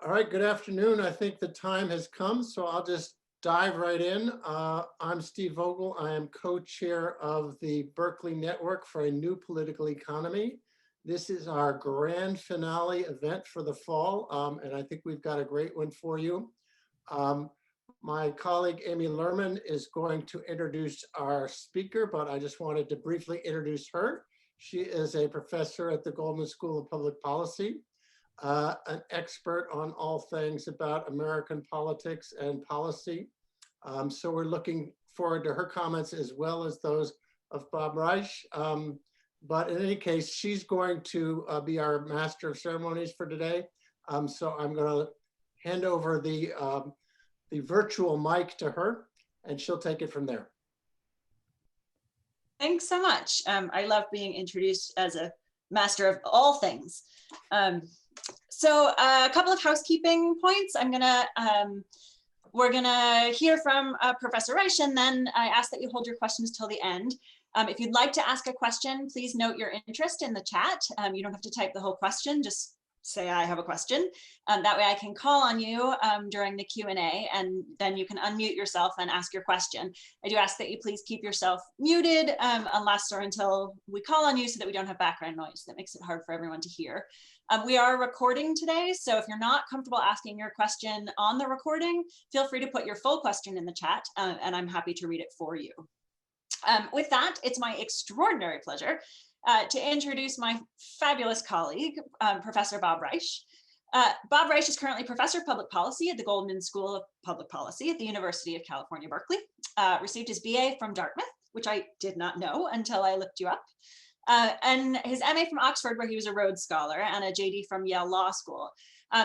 All right, good afternoon. I think the time has come, so I'll just dive right in. I'm Steve Vogel. I am co-chair of the Berkeley Network for a New Political Economy. This is our grand finale event for the fall, and I think we've got a great one for you. My colleague Amy Lerman is going to introduce our speaker, but I just wanted to briefly introduce her. She is a professor at the Goldman School of Public Policy. An expert on all things about American politics and policy. So we're looking forward to her comments as well as those of Bob Reich. But in any case, she's going to be our master of ceremonies for today. So I'm going to hand over the virtual mic to her, and she'll take it from there. Thanks so much. I love being introduced as a master of all things. So a couple of housekeeping points. We're gonna hear from Professor Reich, and then I ask that you hold your questions till the end. If you'd like to ask a question, please note your interest in the chat. You don't have to type the whole question, just say I have a question. That way I can call on you during the Q&A, and then you can unmute yourself and ask your question. I do ask that you please keep yourself muted unless or until we call on you, so that we don't have background noise that makes it hard for everyone to hear. We are recording today, so if you're not comfortable asking your question on the recording, feel free to put your full question in the chat, and I'm happy to read it for you. With that, it's my extraordinary pleasure to introduce my fabulous colleague, Professor Bob Reich. Bob Reich is currently Professor of Public Policy at the Goldman School of Public Policy at the University of California, Berkeley. Received his BA from Dartmouth, which I did not know until I looked you up. And his MA from Oxford, where he was a Rhodes Scholar, and a JD from Yale Law School.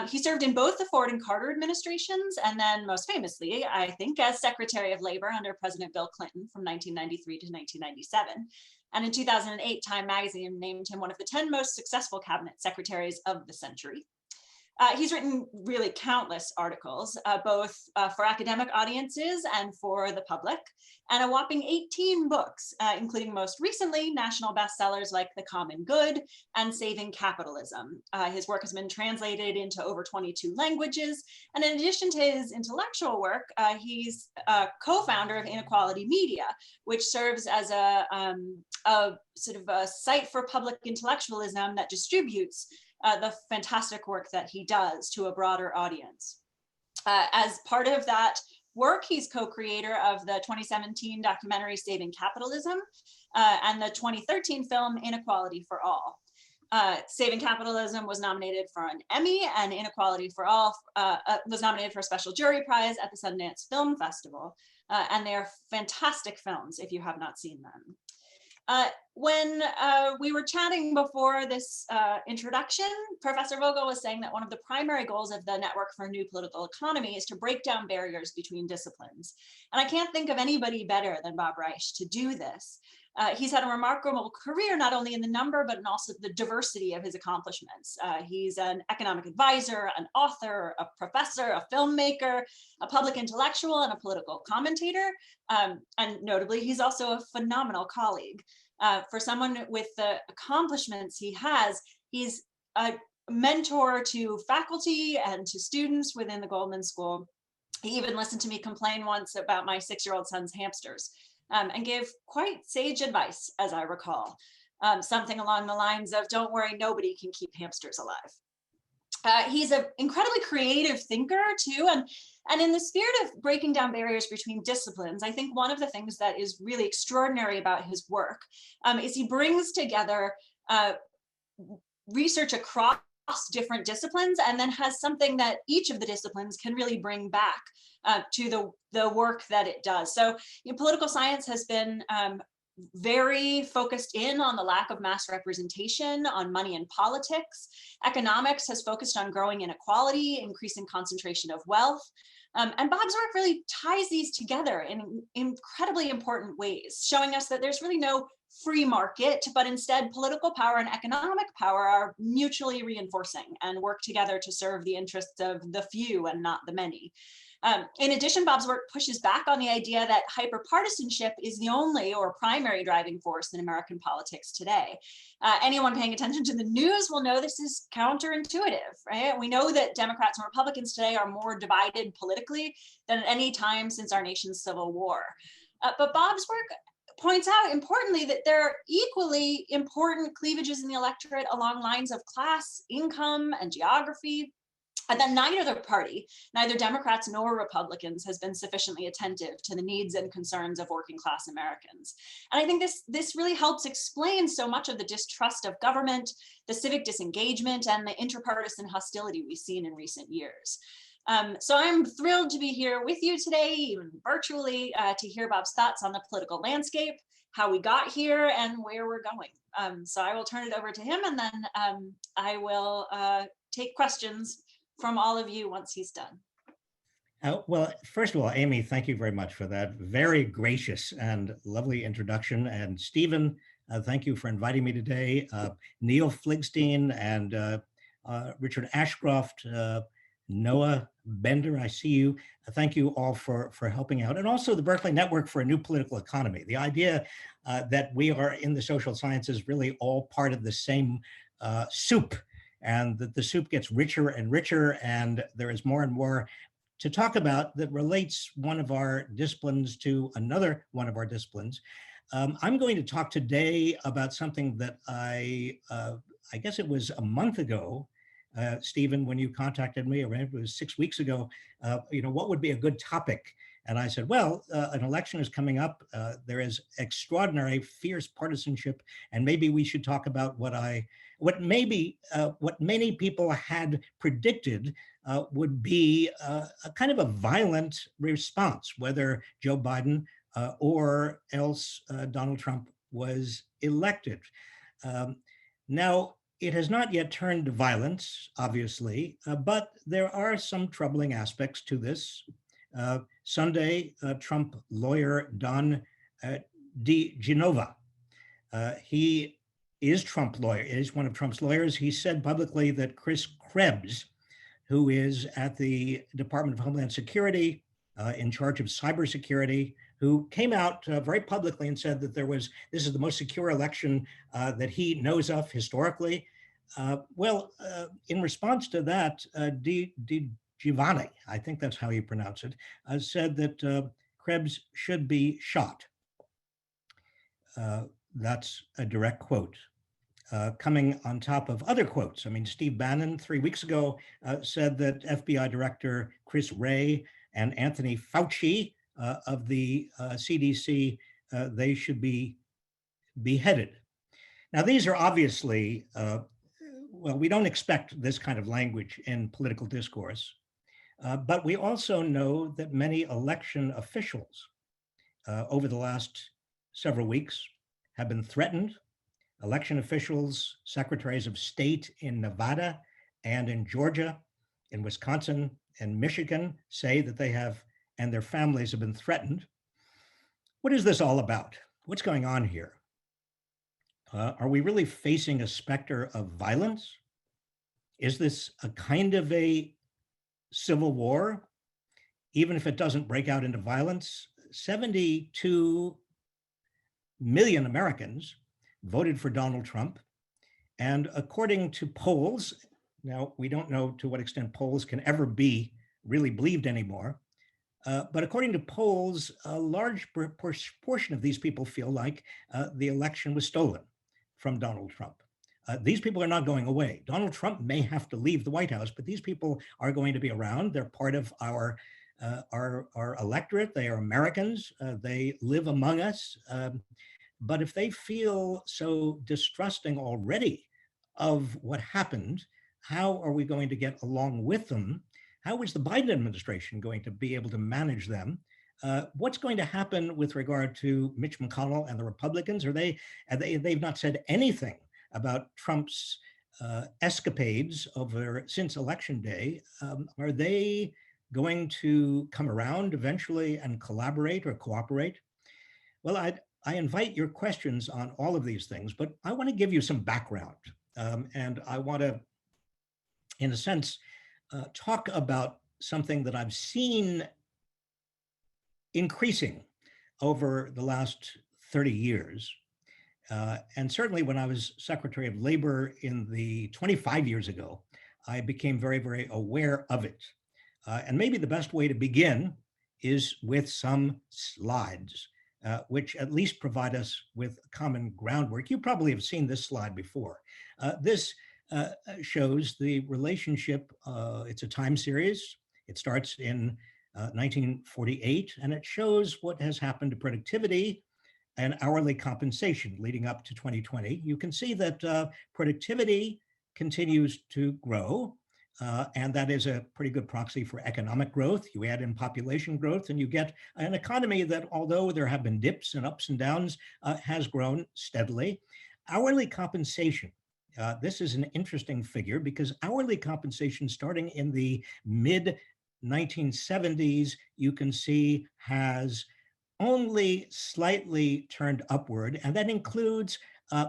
He served in both the Ford and Carter administrations, and then most famously, I think, as Secretary of Labor under President Bill Clinton from 1993 to 1997. And in 2008, Time magazine named him one of the 10 most successful cabinet secretaries of the century. He's written really countless articles, both for academic audiences and for the public, and a whopping 18 books, including most recently national bestsellers like The Common Good and Saving Capitalism. His work has been translated into over 22 languages, and in addition to his intellectual work, he's a co-founder of Inequality Media, which serves as a sort of a site for public intellectualism that distributes the fantastic work that he does to a broader audience. As part of that work, he's co-creator of the 2017 documentary Saving Capitalism and the 2013 film Inequality for All. Saving Capitalism was nominated for an Emmy, and Inequality for All was nominated for a special jury prize at the Sundance Film Festival. And they are fantastic films if you have not seen them. When we were chatting before this introduction, Professor Vogel was saying that one of the primary goals of the Network for a New Political Economy is to break down barriers between disciplines. And I can't think of anybody better than Bob Reich to do this. He's had a remarkable career, not only in the number, but in also the diversity of his accomplishments. He's an economic advisor, an author, a professor, a filmmaker, a public intellectual, and a political commentator. And notably, he's also a phenomenal colleague. For someone with the accomplishments he has, he's a mentor to faculty and to students within the Goldman School. He even listened to me complain once about my 6-year-old son's hamsters. And gave quite sage advice, as I recall. Something along the lines of, don't worry, nobody can keep hamsters alive. He's an incredibly creative thinker too, and in the spirit of breaking down barriers between disciplines, I think one of the things that is really extraordinary about his work is he brings together research across different disciplines, and then has something that each of the disciplines can really bring back to the work that it does. So political science has been very focused in on the lack of mass representation, on money and politics. Economics has focused on growing inequality, increasing concentration of wealth. And Bob's work really ties these together in incredibly important ways, showing us that there's really no free market, but instead political power and economic power are mutually reinforcing and work together to serve the interests of the few and not the many. In addition, Bob's work pushes back on the idea that hyperpartisanship is the only or primary driving force in American politics today. Anyone paying attention to the news will know this is counterintuitive, right? We know that Democrats and Republicans today are more divided politically than at any time since our nation's Civil War. But Bob's work points out importantly that there are equally important cleavages in the electorate along lines of class, income, and geography. And then neither party, neither Democrats nor Republicans, has been sufficiently attentive to the needs and concerns of working class Americans. And I think this really helps explain so much of the distrust of government, the civic disengagement, and the interpartisan hostility we've seen in recent years. So I'm thrilled to be here with you today, even virtually, to hear Bob's thoughts on the political landscape, how we got here, and where we're going. So I will turn it over to him, and then I will take questions from all of you once he's done. Well, first of all, Amy, thank you very much for that very gracious and lovely introduction. And Stephen, thank you for inviting me today. Neil Fligstein and Richard Ashcroft, Noah Bender, I see you. Thank you all for helping out. And also the Berkeley Network for a New Political Economy. The idea that we are in the social sciences really all part of the same soup, and that the soup gets richer and richer, and there is more and more to talk about that relates one of our disciplines to another one of our disciplines. I'm going to talk today about something that I guess it was a month ago, Stephen, when you contacted me, or it was 6 weeks ago, what would be a good topic? And I said, well, an election is coming up. There is extraordinary fierce partisanship, and maybe we should talk about what many people had predicted would be a kind of a violent response, whether Joe Biden or else Donald Trump was elected. Now, it has not yet turned to violence, obviously, but there are some troubling aspects to this. Sunday, Trump lawyer Don DeGenova, he is one of Trump's lawyers. He said publicly that Chris Krebs, who is at the Department of Homeland Security in charge of cybersecurity, who came out very publicly and said that this is the most secure election that he knows of historically. In response to that, Giovanni, I think that's how you pronounce it, said that Krebs should be shot. That's a direct quote. Coming on top of other quotes. I mean, Steve Bannon 3 weeks ago said that FBI Director Chris Wray and Anthony Fauci of the CDC, they should be beheaded. Now, these are obviously, we don't expect this kind of language in political discourse, but we also know that many election officials over the last several weeks have been threatened. Election officials, secretaries of state in Nevada and in Georgia, in Wisconsin and Michigan say that they have, and their families have been threatened. What is this all about? What's going on here? Are we really facing a specter of violence? Is this a kind of a civil war? Even if it doesn't break out into violence, 72 million Americans voted for Donald Trump. And according to polls, now we don't know to what extent polls can ever be really believed anymore, but according to polls, a large portion of these people feel like the election was stolen from Donald Trump. These people are not going away. Donald Trump may have to leave the White House, but these people are going to be around. They're part of our electorate. They are Americans. They live among us. But if they feel so distrusting already of what happened, how are we going to get along with them? How is the Biden administration going to be able to manage them? What's going to happen with regard to Mitch McConnell and the Republicans? They've not said anything about Trump's escapades since Election Day. Are they going to come around eventually and collaborate or cooperate? Well, I invite your questions on all of these things, but I want to give you some background. And I want to, in a sense, talk about something that I've seen increasing over the last 30 years. And certainly when I was Secretary of Labor in the 25 years ago, I became very, very aware of it. And maybe the best way to begin is with some slides, which at least provide us with common groundwork. You probably have seen this slide before. This shows the relationship. It's a time series. It starts in 1948, and it shows what has happened to productivity and hourly compensation leading up to 2020. You can see that productivity continues to grow, and that is a pretty good proxy for economic growth. You add in population growth, and you get an economy that, although there have been dips and ups and downs, has grown steadily. Hourly compensation. This is an interesting figure because hourly compensation starting in the mid 1970s, you can see has only slightly turned upward, and that includes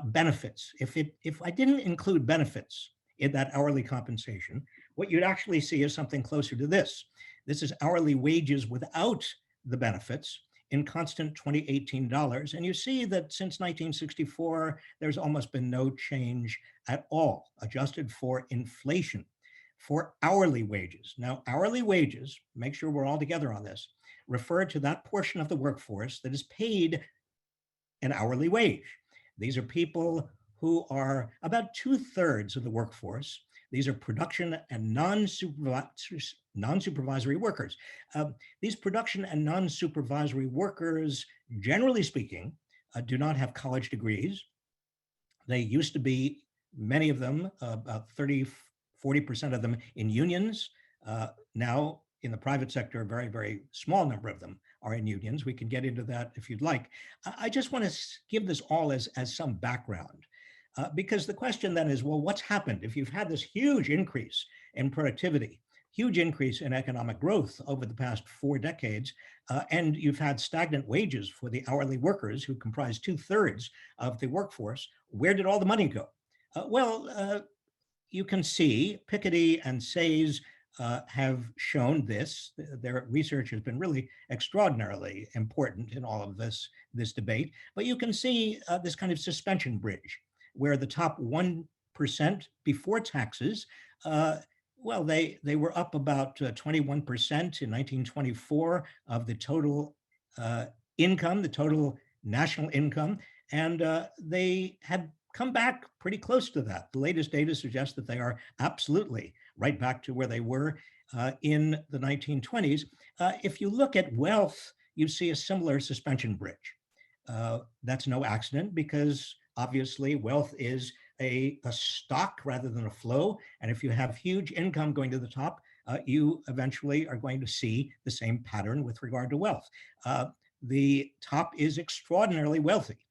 benefits. If I didn't include benefits in that hourly compensation, what you'd actually see is something closer to this. This is hourly wages without the benefits in constant 2018 dollars. And you see that since 1964, there's almost been no change at all, adjusted for inflation, for hourly wages. Now, hourly wages, make sure we're all together on this, refer to that portion of the workforce that is paid an hourly wage. These are people who are about 2/3 of the workforce. These are production and non-supervisory workers. These production and non-supervisory workers, generally speaking, do not have college degrees. They used to be, many of them, about 30–40% of them in unions. Now, in the private sector, a very, very small number of them are in unions. We can get into that if you'd like. I just want to give this all as some background, because the question then is, well, what's happened if you've had this huge increase in productivity, huge increase in economic growth over the past 4 decades, and you've had stagnant wages for the hourly workers who comprise 2/3 of the workforce? Where did all the money go? You can see Piketty and Say's have shown this. Their research has been really extraordinarily important in all of this debate. But you can see this kind of suspension bridge, where the top 1% before taxes, well, they were up about 21% in 1924 of the total income, the total national income, and they had come back pretty close to that. The latest data suggests that they are absolutely right back to where they were in the 1920s. If you look at wealth, you see a similar suspension bridge. That's no accident, because obviously wealth is a stock rather than a flow. And if you have huge income going to the top, you eventually are going to see the same pattern with regard to wealth. The top is extraordinarily wealthy.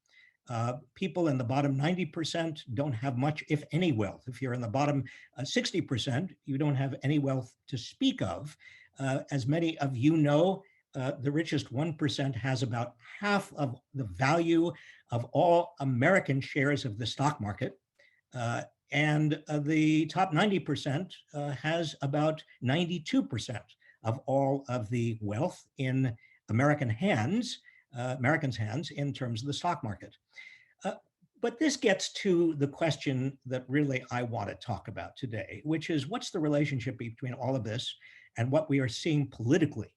People in the bottom 90% don't have much, if any, wealth. If you're in the bottom 60%, you don't have any wealth to speak of. As many of you know, the richest 1% has about half of the value of all American shares of the stock market. And the top 90% has about 92% of all of the wealth in Americans' hands in terms of the stock market. But this gets to the question that really I want to talk about today, which is, what's the relationship between all of this and what we are seeing politically?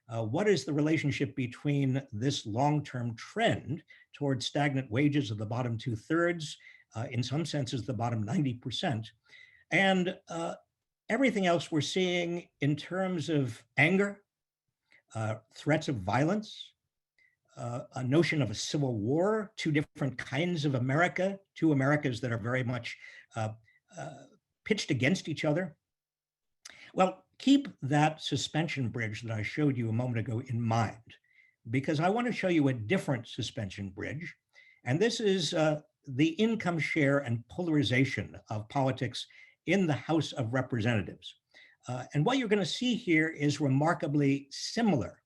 What is the relationship between this long-term trend towards stagnant wages of the bottom 2/3, in some senses the bottom 90%, and everything else we're seeing in terms of anger, threats of violence, a notion of a civil war, 2 different kinds of America, 2 Americas that are very much pitched against each other? Well, keep that suspension bridge that I showed you a moment ago in mind, because I want to show you a different suspension bridge. And this is the income share and polarization of politics in the House of Representatives. And what you're going to see here is remarkably similar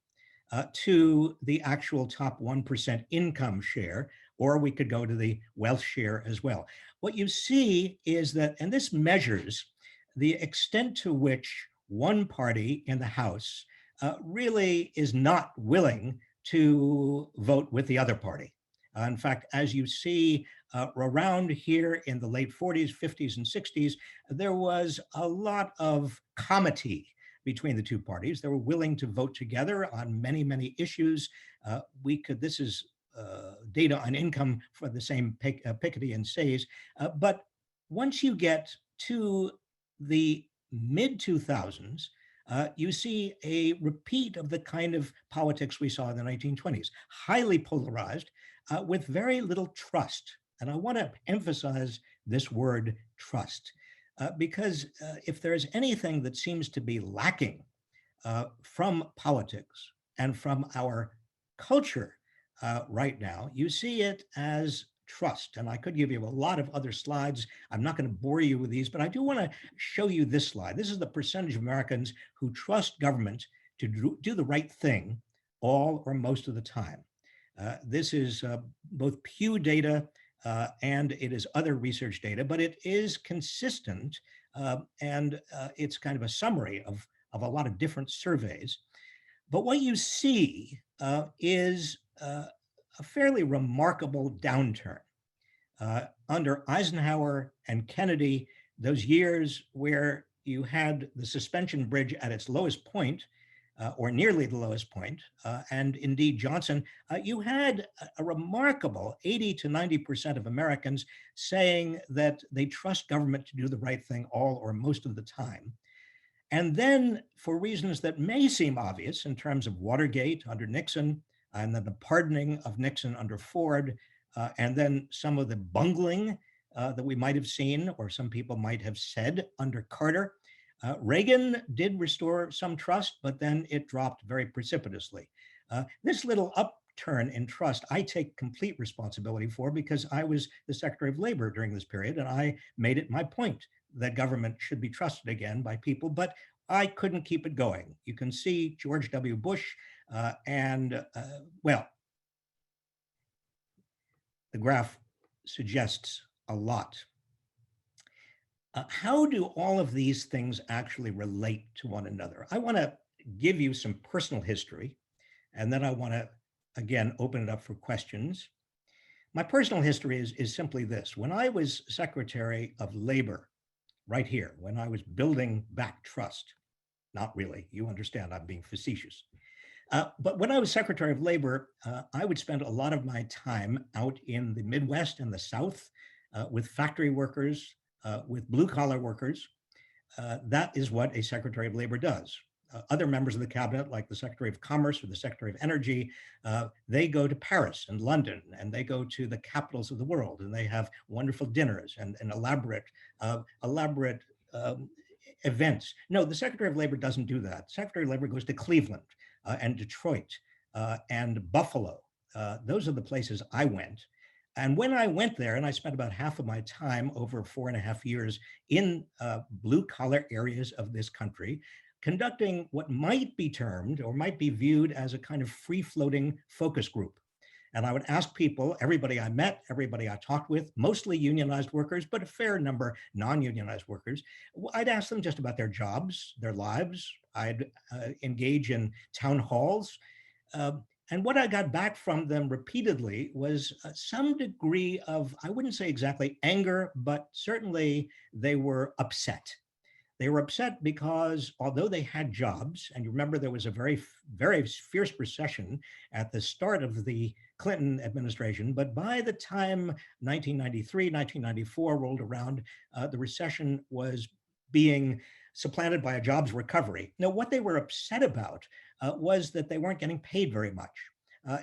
to the actual top 1% income share, or we could go to the wealth share as well. What you see is that, and this measures the extent to which one party in the House really is not willing to vote with the other party. In fact, as you see around here in the late 40s, 50s, and 60s, there was a lot of comity between the two parties. They were willing to vote together on many, many issues. This is data on income for the same Piketty and Say's. But once you get to the mid 2000s, you see a repeat of the kind of politics we saw in the 1920s, highly polarized, with very little trust. And I want to emphasize this word trust, because if there's anything that seems to be lacking from politics and from our culture right now, you see it as trust. And I could give you a lot of other slides. I'm not going to bore you with these, but I do want to show you this slide. This is the percentage of Americans who trust government to do the right thing all or most of the time. This is both Pew data and it is other research data, but it is consistent and it's kind of a summary of a lot of different surveys. But what you see is a fairly remarkable downturn. Under Eisenhower and Kennedy, those years where you had the suspension bridge at its lowest point, or nearly the lowest point, and indeed Johnson, you had a remarkable 80 to 90% of Americans saying that they trust government to do the right thing all or most of the time. And then, for reasons that may seem obvious in terms of Watergate under Nixon, and then the pardoning of Nixon under Ford, and then some of the bungling that we might have seen, or some people might have said under Carter, Reagan did restore some trust, but then it dropped very precipitously. This little upturn in trust, I take complete responsibility for, because I was the Secretary of Labor during this period, and I made it my point that government should be trusted again by people, but I couldn't keep it going. You can see George W. Bush well, the graph suggests a lot. How do all of these things actually relate to one another? I want to give you some personal history, and then I want to, again, open it up for questions. My personal history is simply this. When I was Secretary of Labor, right here, when I was building back trust, not really, you understand I'm being facetious. But when I was Secretary of Labor, I would spend a lot of my time out in the Midwest and the South with factory workers, with blue collar workers. That is what a Secretary of Labor does. Other members of the cabinet, like the Secretary of Commerce or the Secretary of Energy, they go to Paris and London, and they go to the capitals of the world, and they have wonderful dinners and elaborate events. No, the Secretary of Labor doesn't do that. Secretary of Labor goes to Cleveland and Detroit and Buffalo. Those are the places I went. And when I went there, and I spent about half of my time over 4.5 years in blue collar areas of this country, conducting what might be termed or might be viewed as a kind of free floating focus group. And I would ask people, everybody I met, everybody I talked with, mostly unionized workers, but a fair number non-unionized workers, I'd ask them just about their jobs, their lives. I'd engage in town halls. And what I got back from them repeatedly was some degree of, I wouldn't say exactly anger, but certainly they were upset. They were upset because although they had jobs, and you remember there was a very, very fierce recession at the start of the Clinton administration, but by the time 1993, 1994 rolled around, the recession was being supplanted by a jobs recovery. Now, what they were upset about was that they weren't getting paid very much.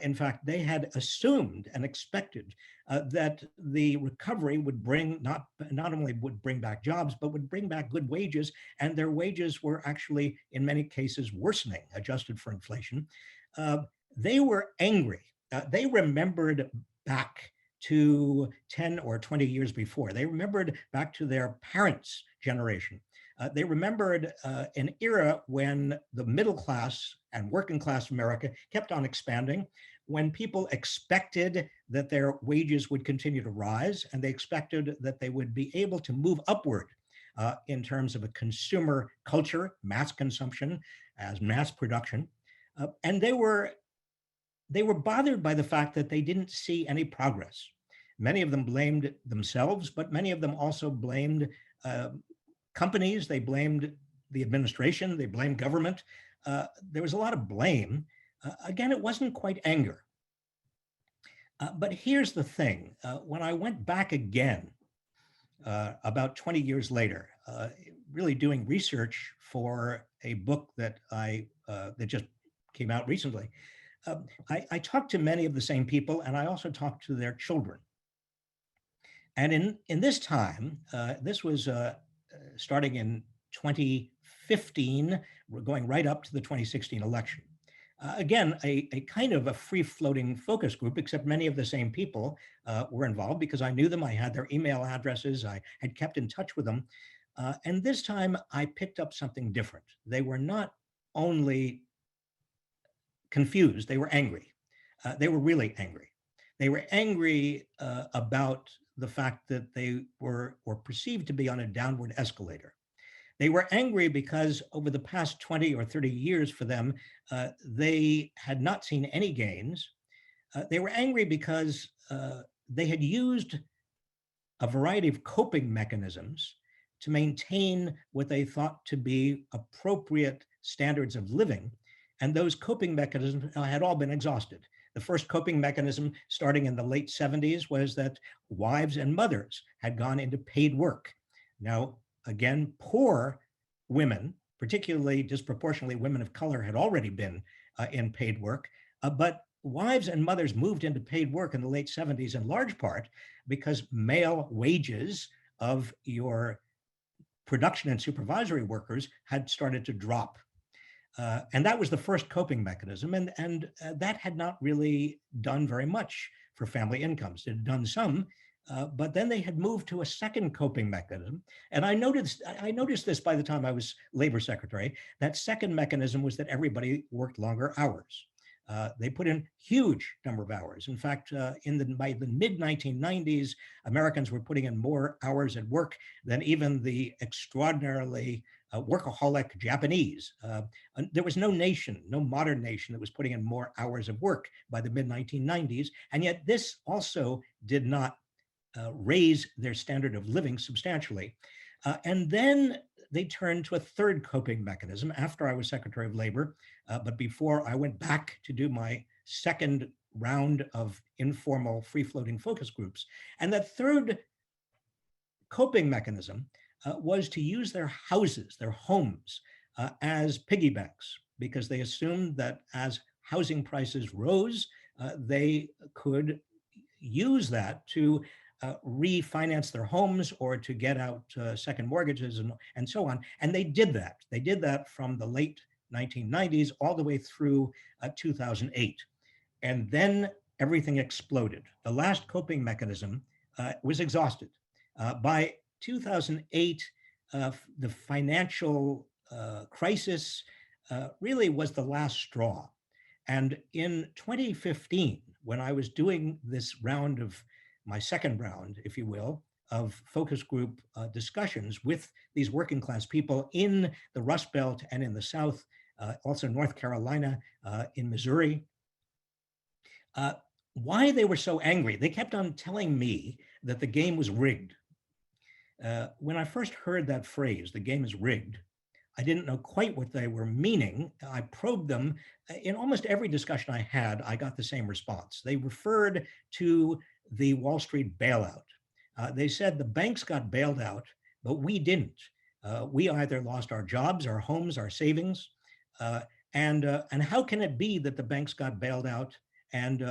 In fact, they had assumed and expected that the recovery would bring not only would bring back jobs, but would bring back good wages, and their wages were actually, in many cases, worsening, adjusted for inflation. They were angry. They remembered back to 10 or 20 years before. They remembered back to their parents' generation. They remembered an era when the middle class and working class America kept on expanding, when people expected that their wages would continue to rise, and they expected that they would be able to move upward in terms of a consumer culture, mass consumption as mass production. And they were bothered by the fact that they didn't see any progress. Many of them blamed themselves, but many of them also blamed companies, they blamed the administration, they blamed government. There was a lot of blame. Again, it wasn't quite anger. But here's the thing. When I went back again, about 20 years later, really doing research for a book that that just came out recently, I talked to many of the same people, and I also talked to their children. And in this time, this was starting in 2015, we're going right up to the 2016 election. Again, a kind of a free-floating focus group, except many of the same people were involved because I knew them, I had their email addresses, I had kept in touch with them. And this time I picked up something different. They were not only confused, they were angry. They were really angry. They were angry about the fact that they were perceived to be on a downward escalator. They were angry because over the past 20 or 30 years for them, they had not seen any gains. They were angry because they had used a variety of coping mechanisms to maintain what they thought to be appropriate standards of living. And those coping mechanisms had all been exhausted. The first coping mechanism starting in the late 70s was that wives and mothers had gone into paid work. Now, again, poor women, particularly disproportionately women of color, had already been in paid work, but wives and mothers moved into paid work in the late 70s in large part because male wages of your production and supervisory workers had started to drop. And that was the first coping mechanism. And that had not really done very much for family incomes. It had done some, but then they had moved to a second coping mechanism. And I noticed this by the time I was labor secretary. That second mechanism was that everybody worked longer hours. They put in huge number of hours. In fact, by the mid-1990s, Americans were putting in more hours at work than even the extraordinarily workaholic Japanese. There was no nation, no modern nation that was putting in more hours of work by the mid-1990s. And yet this also did not raise their standard of living substantially. And then they turned to a third coping mechanism after I was Secretary of Labor, but before I went back to do my second round of informal free-floating focus groups. And that third coping mechanism was to use their houses, their homes, as piggy banks, because they assumed that as housing prices rose, they could use that to refinance their homes or to get out second mortgages and so on. And they did that. They did that from the late 1990s all the way through 2008. And then everything exploded. The last coping mechanism was exhausted. By 2008, the financial crisis really was the last straw. And in 2015, when I was doing this round of my second round, if you will, of focus group discussions with these working class people in the Rust Belt and in the South, also North Carolina, in Missouri, why they were so angry. They kept on telling me that the game was rigged. When I first heard that phrase, the game is rigged, I didn't know quite what they were meaning. I probed them. In almost every discussion I had, I got the same response. They referred to the Wall Street bailout. They said the banks got bailed out, but we didn't. We either lost our jobs, our homes, our savings, and how can it be that the banks got bailed out? And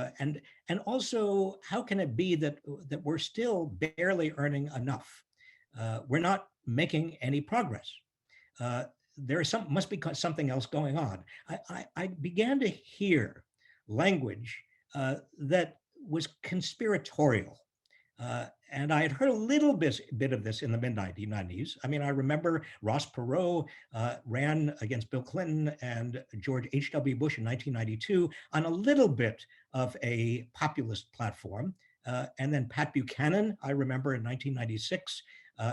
also, how can it be that we're still barely earning enough? We're not making any progress. There must be something else going on. I began to hear language that was conspiratorial. And I had heard a little bit of this in the mid-1990s. I mean, I remember Ross Perot ran against Bill Clinton and George H.W. Bush in 1992 on a little bit of a populist platform. And then Pat Buchanan, I remember in 1996,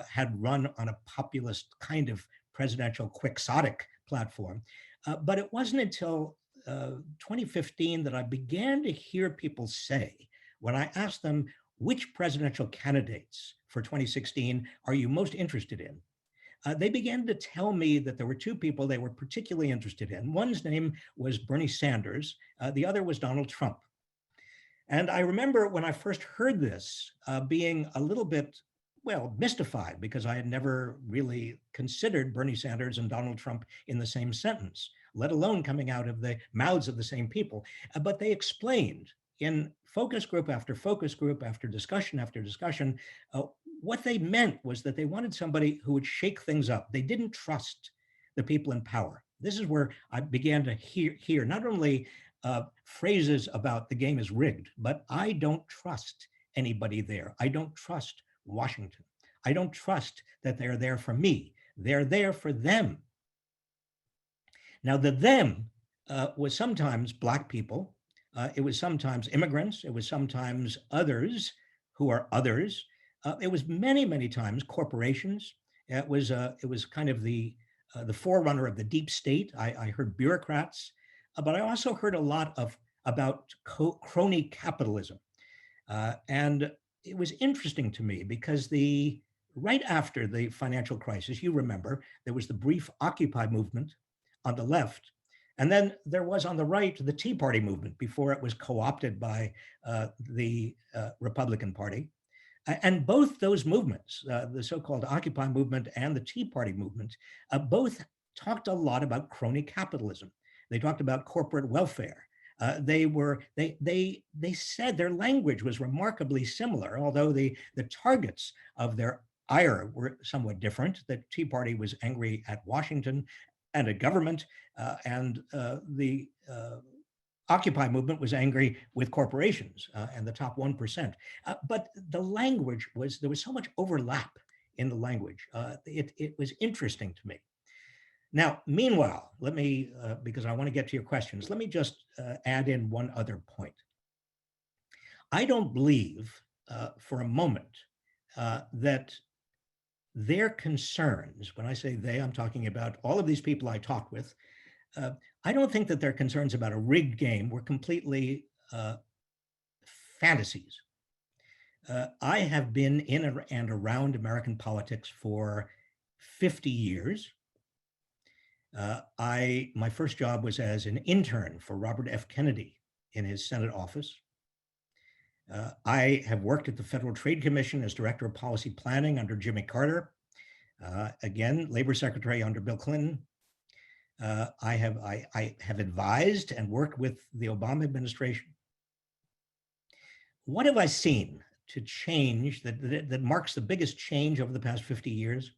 had run on a populist kind of presidential quixotic platform. But it wasn't until 2015 that I began to hear people say, when I asked them, which presidential candidates for 2016 are you most interested in? They began to tell me that there were two people they were particularly interested in. One's name was Bernie Sanders. The other was Donald Trump. And I remember when I first heard this being a little bit, well, mystified, because I had never really considered Bernie Sanders and Donald Trump in the same sentence, let alone coming out of the mouths of the same people. But they explained in focus group after discussion, what they meant was that they wanted somebody who would shake things up. They didn't trust the people in power. This is where I began to hear not only phrases about the game is rigged, but I don't trust anybody there. I don't trust Washington. I don't trust that they're there for me. They're there for them. Now, the them was sometimes Black people. It was sometimes immigrants. It was sometimes others who are others. It was many, many times corporations. It was kind of the forerunner of the deep state. I heard bureaucrats, but I also heard a lot about crony capitalism. And it was interesting to me because right after the financial crisis, you remember, there was the brief Occupy movement on the left. And then there was on the right, the Tea Party movement before it was co-opted by the Republican Party. And both those movements, the so-called Occupy movement and the Tea Party movement, both talked a lot about crony capitalism. They talked about corporate welfare. They said their language was remarkably similar, although the targets of their ire were somewhat different. The Tea Party was angry at Washington and at government, and the Occupy movement was angry with corporations and the top 1%. But the language there was so much overlap in the language. It was interesting to me. Now, meanwhile, let me, because I want to get to your questions, let me just add in one other point. I don't believe for a moment that their concerns, when I say they, I'm talking about all of these people I talk with, I don't think that their concerns about a rigged game were completely fantasies. I have been in and around American politics for 50 years. My first job was as an intern for Robert F. Kennedy in his Senate office. I have worked at the Federal Trade Commission as Director of Policy Planning under Jimmy Carter. Again, Labor Secretary under Bill Clinton. I have advised and worked with the Obama administration. What have I seen to change that marks the biggest change over the past 50 years?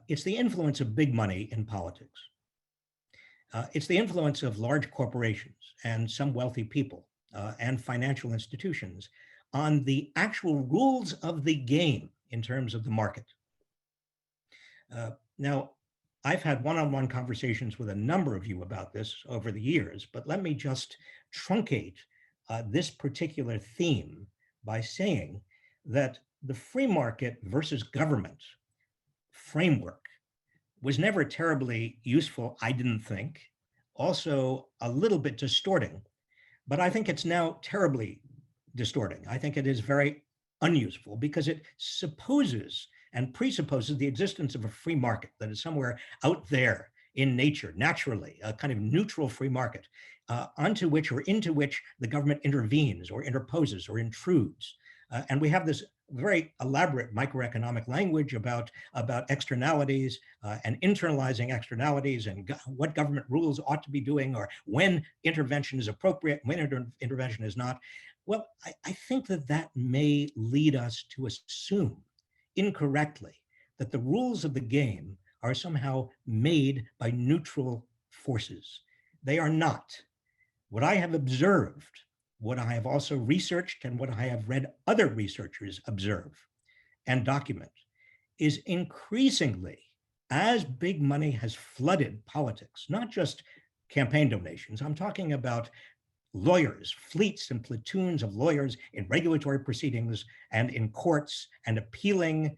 It's the influence of big money in politics. It's the influence of large corporations and some wealthy people and financial institutions on the actual rules of the game in terms of the market. Now, I've had one-on-one conversations with a number of you about this over the years, but let me just truncate this particular theme by saying that the free market versus government framework was never terribly useful, I didn't think. Also a little bit distorting, but I think it's now terribly distorting. I think it is very unuseful because it supposes and presupposes the existence of a free market that is somewhere out there in nature, naturally, a kind of neutral free market, onto which or into which the government intervenes or interposes or intrudes. And we have this very elaborate microeconomic language about externalities and internalizing externalities and what government rules ought to be doing or when intervention is appropriate, when intervention is not. Well, I think that may lead us to assume incorrectly that the rules of the game are somehow made by neutral forces. They are not. What I have observed what I have also researched and what I have read other researchers observe and document is increasingly, as big money has flooded politics, not just campaign donations, I'm talking about lawyers, fleets and platoons of lawyers in regulatory proceedings and in courts and appealing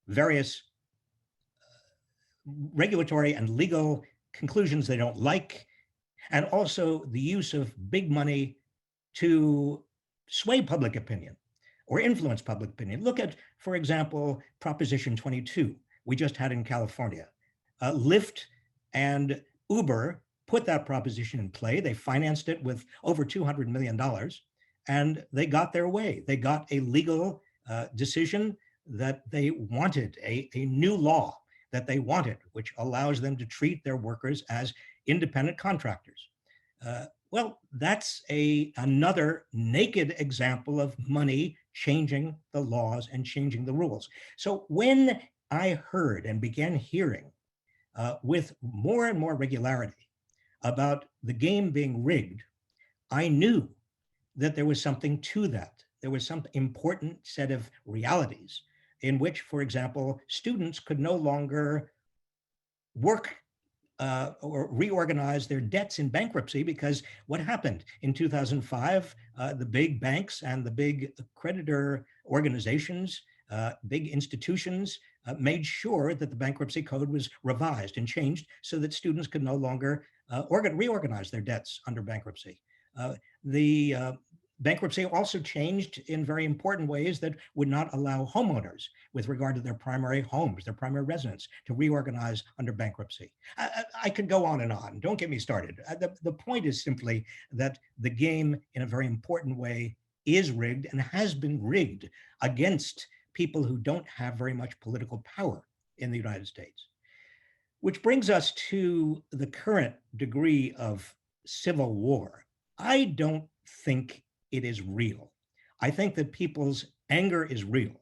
various regulatory and legal conclusions they don't like, and also the use of big money to sway public opinion or influence public opinion. Look at, for example, Proposition 22 we just had in California. Lyft and Uber put that proposition in play. They financed it with over $200 million, and they got their way. They got a legal decision that they wanted, a new law that they wanted, which allows them to treat their workers as independent contractors. Well, that's another naked example of money changing the laws and changing the rules. So when I heard and began hearing with more and more regularity about the game being rigged, I knew that there was something to that. There was some important set of realities in which, for example, students could no longer work or reorganize their debts in bankruptcy, because what happened in 2005, the big banks and the big creditor organizations, big institutions made sure that the bankruptcy code was revised and changed so that students could no longer reorganize their debts under bankruptcy. The bankruptcy also changed in very important ways that would not allow homeowners with regard to their primary homes, their primary residence, to reorganize under bankruptcy. I could go on and on. Don't get me started. The point is simply that the game, in a very important way, is rigged and has been rigged against people who don't have very much political power in the United States. Which brings us to the current degree of civil war. I don't think it is real. I think that people's anger is real.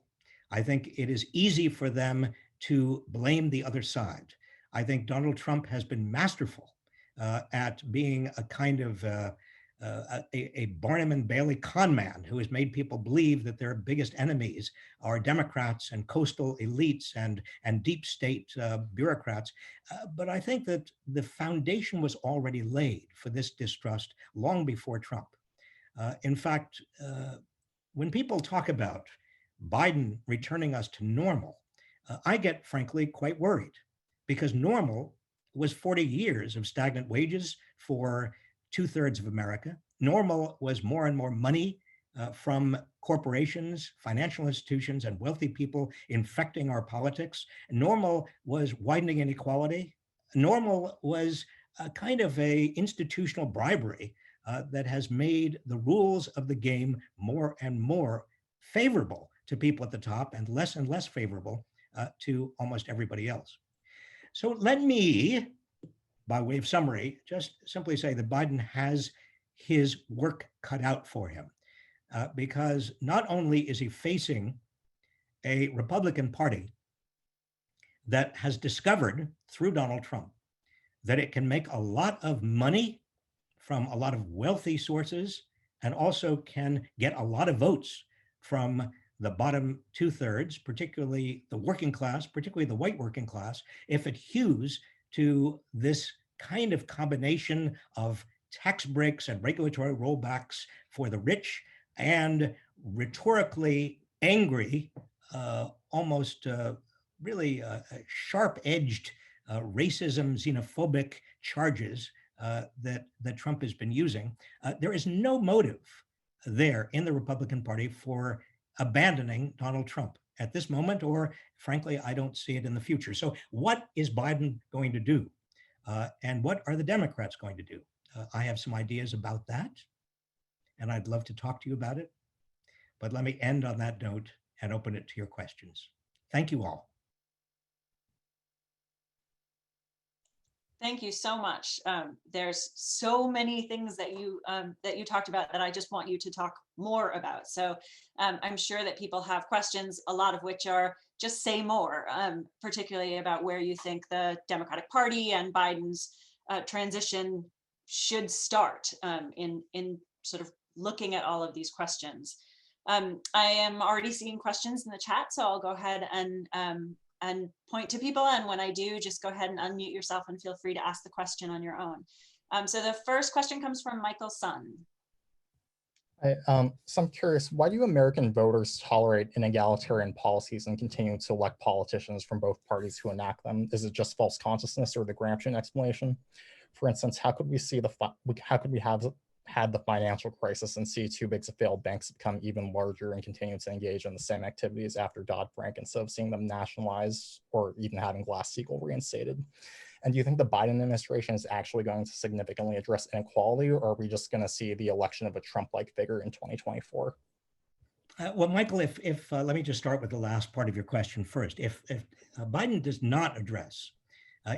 I think it is easy for them to blame the other side. I think Donald Trump has been masterful at being a kind of a Barnum and Bailey con man who has made people believe that their biggest enemies are Democrats and coastal elites and deep state bureaucrats. But I think that the foundation was already laid for this distrust long before Trump. In fact, when people talk about Biden returning us to normal, I get, frankly, quite worried, because normal was 40 years of stagnant wages for 2/3 of America. Normal was more and more money from corporations, financial institutions, and wealthy people infecting our politics. Normal was widening inequality. Normal was a kind of a institutional bribery that has made the rules of the game more and more favorable to people at the top and less favorable to almost everybody else. So let me, by way of summary, just simply say that Biden has his work cut out for him, because not only is he facing a Republican Party that has discovered through Donald Trump that it can make a lot of money from a lot of wealthy sources and also can get a lot of votes from the bottom 2/3, particularly the working class, particularly the white working class, if it hews to this kind of combination of tax breaks and regulatory rollbacks for the rich and rhetorically angry, almost really sharp-edged racism, xenophobic charges that Trump has been using. There is no motive there in the Republican Party for abandoning Donald Trump at this moment, or frankly, I don't see it in the future. So what is Biden going to do? And what are the Democrats going to do? I have some ideas about that, and I'd love to talk to you about it. But let me end on that note and open it to your questions. Thank you all. Thank you so much. There's so many things that you talked about that I just want you to talk more about. So I'm sure that people have questions, a lot of which are just say more, particularly about where you think the Democratic Party and Biden's transition should start in sort of looking at all of these questions. I am already seeing questions in the chat, so I'll go ahead and point to people. And when I do, just go ahead and unmute yourself and feel free to ask the question on your own. So the first question comes from Michael Sun. So I'm curious, why do American voters tolerate inegalitarian policies and continue to elect politicians from both parties who enact them? Is it just false consciousness or the Gramscian explanation? For instance, how could we have had the financial crisis and see too big to fail banks become even larger and continue to engage in the same activities after Dodd-Frank instead of seeing them nationalized or even having Glass-Steagall reinstated? And do you think the Biden administration is actually going to significantly address inequality, or are we just going to see the election of a Trump-like figure in 2024? Well, Michael, if let me just start with the last part of your question first. If Biden does not address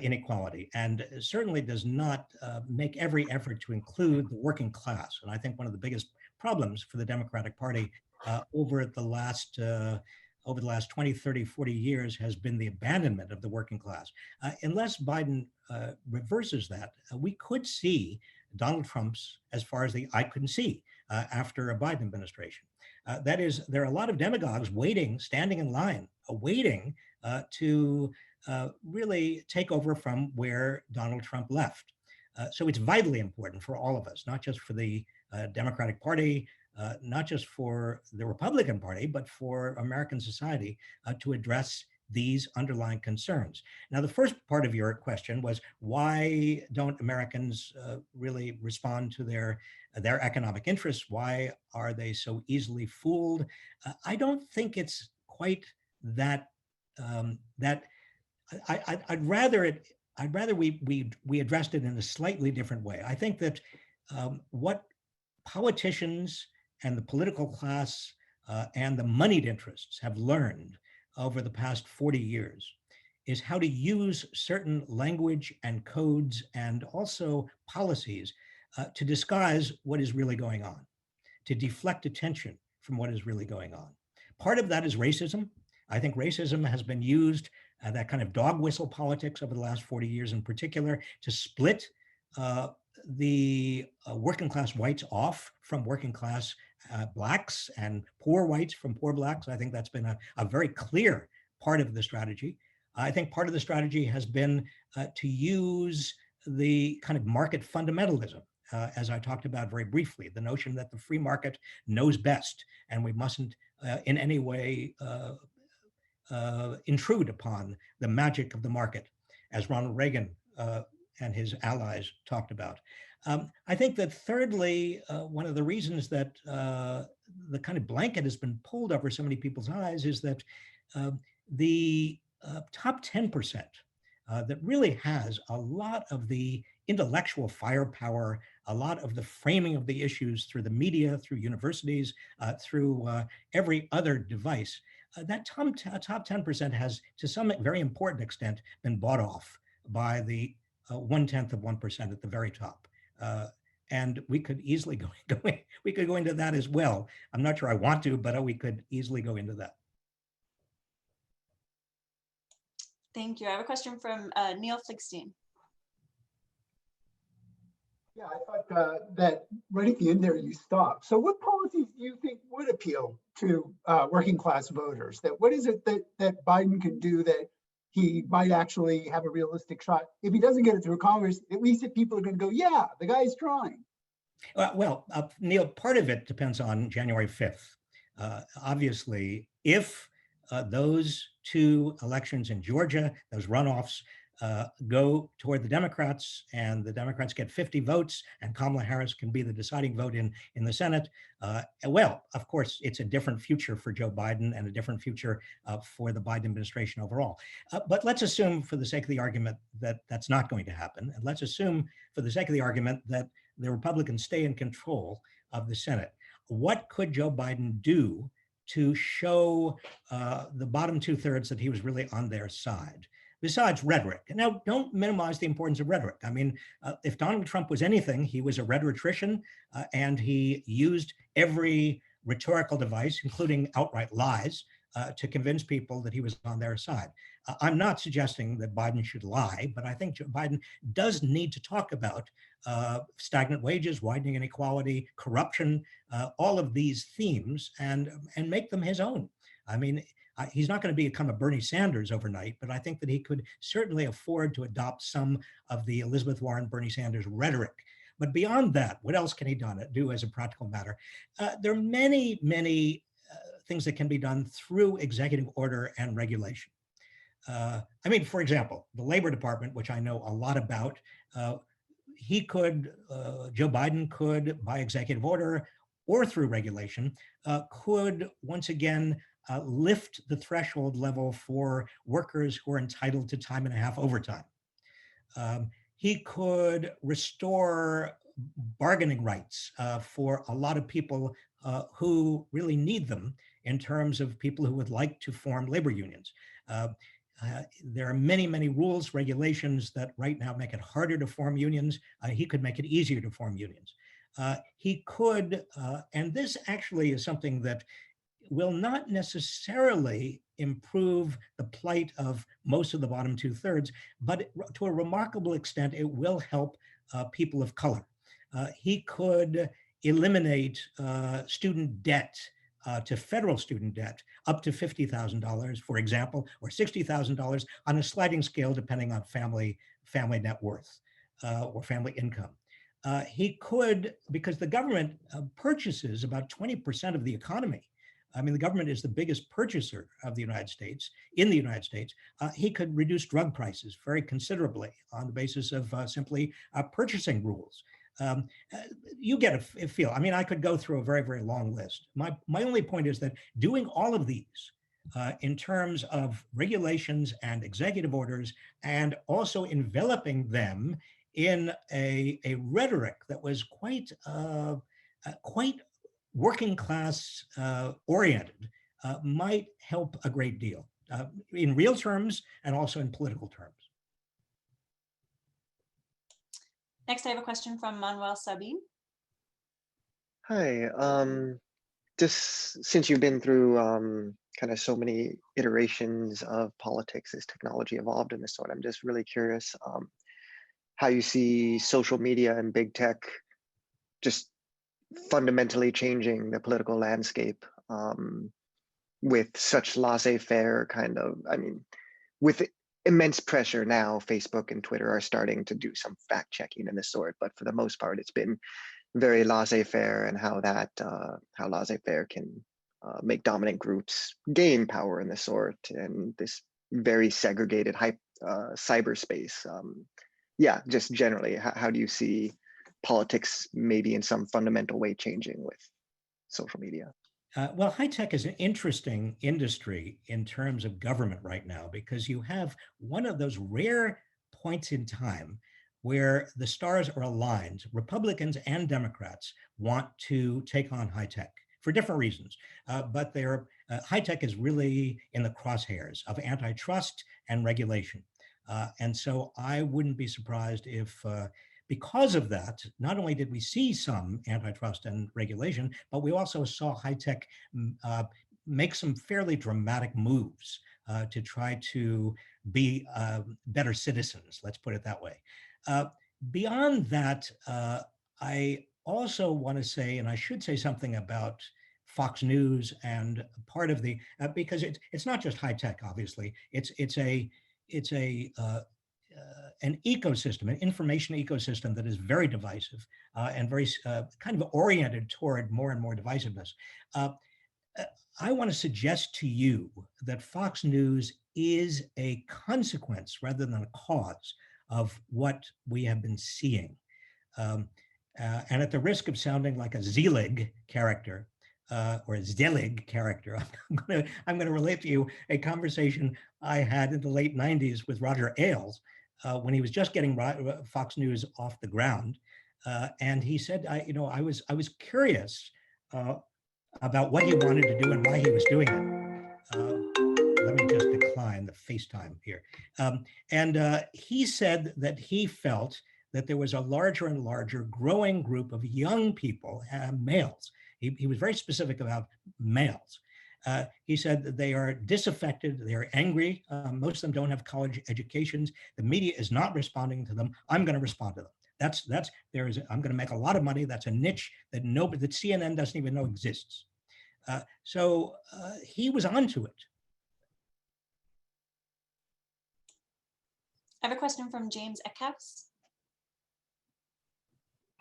inequality and certainly does not make every effort to include the working class, and I think one of the biggest problems for the Democratic Party over the last 20, 30, 40 years has been the abandonment of the working class. Unless Biden reverses that, we could see Donald Trump's as far as the eye couldn't see after a Biden administration. That is, there are a lot of demagogues waiting, standing in line, waiting to really take over from where Donald Trump left. So it's vitally important for all of us, not just for the Democratic Party, not just for the Republican Party, but for American society to address these underlying concerns. Now, the first part of your question was, why don't Americans really respond to their economic interests? Why are they so easily fooled? I don't think it's quite that. I'd rather we addressed it in a slightly different way. I think that what politicians and the political class and the moneyed interests have learned over the past 40 years is how to use certain language and codes and also policies to disguise what is really going on, to deflect attention from what is really going on. Part of that is racism. I think racism has been used, that kind of dog whistle politics over the last 40 years in particular, to split the working class whites off from working class blacks and poor whites from poor blacks. I think that's been a very clear part of the strategy. I think part of the strategy has been to use the kind of market fundamentalism, as I talked about very briefly, the notion that the free market knows best and we mustn't in any way intrude upon the magic of the market, as Ronald Reagan and his allies talked about. I think that thirdly, one of the reasons that the kind of blanket has been pulled over so many people's eyes is that the top 10% that really has a lot of the intellectual firepower, a lot of the framing of the issues through the media, through universities, through every other device, that top 10% has, to some very important extent, been bought off by the 1/10 of 1% at the very top. And we could easily we could go into that as well. I'm not sure I want to, but we could easily go into that. Thank you. I have a question from Neil Fligstein. Yeah, I thought that right at the end there you stopped. So what policies do you think would appeal to working class voters? What is it that Biden can do that he might actually have a realistic shot? If he doesn't get it through Congress, at least if people are going to go, yeah, the guy's trying. Well, Neil, part of it depends on January 5th. Obviously, if those two elections in Georgia, those runoffs, go toward the Democrats and the Democrats get 50 votes and Kamala Harris can be the deciding vote in the Senate, well, of course, it's a different future for Joe Biden and a different future for the Biden administration overall. But let's assume for the sake of the argument that that's not going to happen. And let's assume for the sake of the argument that the Republicans stay in control of the Senate. What could Joe Biden do to show the bottom 2/3 that he was really on their side, besides rhetoric? Now, don't minimize the importance of rhetoric. I mean, if Donald Trump was anything, he was a rhetorician, and he used every rhetorical device, including outright lies, to convince people that he was on their side. I'm not suggesting that Biden should lie, but I think Joe Biden does need to talk about stagnant wages, widening inequality, corruption, all of these themes, and make them his own. I mean, he's not going to become a Bernie Sanders overnight, but I think that he could certainly afford to adopt some of the Elizabeth Warren, Bernie Sanders rhetoric. But beyond that, what else can he do as a practical matter? There are many, many things that can be done through executive order and regulation. I mean, for example, the Labor Department, which I know a lot about, Joe Biden could, by executive order or through regulation, could once again lift the threshold level for workers who are entitled to time and a half overtime. He could restore bargaining rights for a lot of people who really need them in terms of people who would like to form labor unions. There are many, many rules, regulations that right now make it harder to form unions. He could make it easier to form unions. He could, and this actually is something that will not necessarily improve the plight of most of the bottom 2/3, but to a remarkable extent, it will help people of color. He could eliminate student debt to federal student debt up to $50,000, for example, or $60,000 on a sliding scale depending on family net worth or family income. He could, because the government purchases about 20% of the economy. I mean, the government is the biggest purchaser of the United States, in the United States. He could reduce drug prices very considerably on the basis of simply purchasing rules. You get a feel. I mean, I could go through a very, very long list. My only point is that doing all of these in terms of regulations and executive orders, and also enveloping them in a rhetoric that was quite working class oriented, might help a great deal in real terms and also in political terms. Next, I have a question from Manuel Sabin. Hi, just since you've been through kind of so many iterations of politics as technology evolved and this sort, I'm just really curious how you see social media and big tech just fundamentally changing the political landscape with such laissez-faire kind of, I mean, with immense pressure now, Facebook and Twitter are starting to do some fact checking and this sort, but for the most part, it's been very laissez-faire, and how laissez-faire can make dominant groups gain power in this sort, and this very segregated cyberspace. Yeah, just generally, how do you see politics maybe in some fundamental way changing with social media? Well, high tech is an interesting industry in terms of government right now, because you have one of those rare points in time where the stars are aligned. Republicans and Democrats want to take on high tech for different reasons, but high tech is really in the crosshairs of antitrust and regulation. And so I wouldn't be surprised if because of that, not only did we see some antitrust and regulation, but we also saw high tech make some fairly dramatic moves to try to be better citizens, let's put it that way. Beyond that, I also want to say, and I should say something about Fox News and part of the, because it's not just high tech, obviously, it's an ecosystem, an information ecosystem that is very divisive and very kind of oriented toward more and more divisiveness. I want to suggest to you that Fox News is a consequence rather than a cause of what we have been seeing. And at the risk of sounding like a Zelig character, or a Zelig character, I'm going to relate to you a conversation I had in the late 90s with Roger Ailes when he was just getting Fox News off the ground. And he said, I was curious about what he wanted to do and why he was doing it. Let me just decline the FaceTime here. And he said that he felt that there was a larger and larger growing group of young people, males. He was very specific about males, He said that they are disaffected, they are angry. Most of them don't have college educations. The media is not responding to them. I'm going to respond to them. I'm going to make a lot of money. That's a niche that CNN doesn't even know exists. So he was onto it. I have a question from James Eckhouse.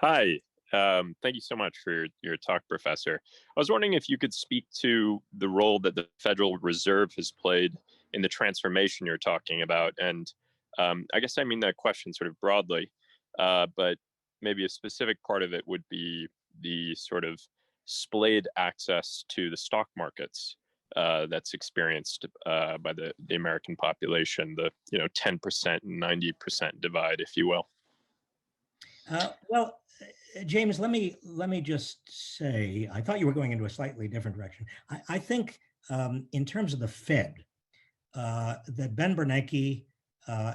Hi, thank you so much for your talk, Professor. I was wondering if you could speak to the role that the Federal Reserve has played in the transformation you're talking about. And I guess I mean that question sort of broadly, but maybe a specific part of it would be the sort of splayed access to the stock markets that's experienced by the American population, the 10% and 90% divide, if you will. Well, James, let me just say, I thought you were going into a slightly different direction. I think in terms of the Fed, that Ben Bernanke